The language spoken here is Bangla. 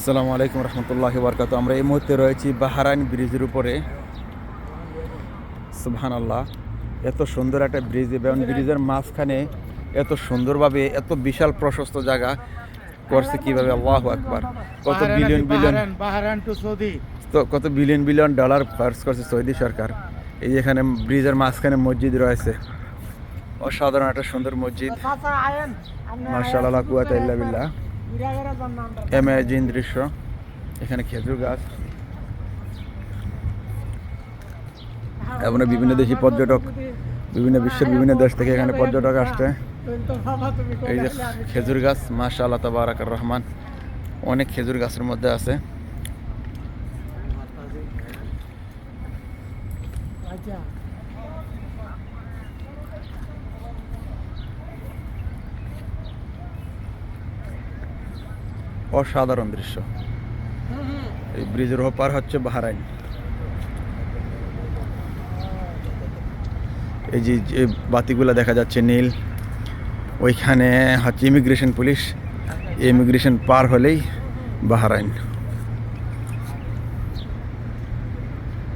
আসসালামু আলাইকুম রহমতুল্লাহি বারকাতু। আমরা এই মুহূর্তে রয়েছি বাহরাইন ব্রিজের উপরে। সুবহানাল্লাহ, এত সুন্দর একটা ব্রিজ এবং ব্রিজের মাঝখানে এত সুন্দরভাবে এত বিশাল প্রশস্ত জায়গা করছে কিভাবে! আল্লাহু আকবার। কত billion billion Bahrain to Saudi, তো কত বিলিয়ন বিলিয়ন ডলার খরচ করছে সৌদি সরকার। এই যেখানে ব্রিজের মাঝখানে মসজিদ রয়েছে, অসাধারণ একটা সুন্দর মসজিদ। মাশাআল্লাহ, লা কুওয়াতা ইল্লা বিল্লাহ। অ্যামেজিং দৃশ্য। এখানে খেজুর গাছ এবং বিভিন্ন দেশি পর্যটক, বিভিন্ন বিশ্বের বিভিন্ন দেশ থেকে এখানে পর্যটক আসছে। এই যে খেজুর গাছ, মাশাআল্লাহ তাবারাকার রহমান, অনেক খেজুর গাছের মধ্যে আছে। অসাধারণ দৃশ্য। এই ব্রিজের ওপার হচ্ছে বাহরাইন। এই যে বাতিগুলো দেখা যাচ্ছে নীল, ওইখানে হচ্ছে ইমিগ্রেশন পুলিশ। ইমিগ্রেশন পার হলেই বাহরাইন।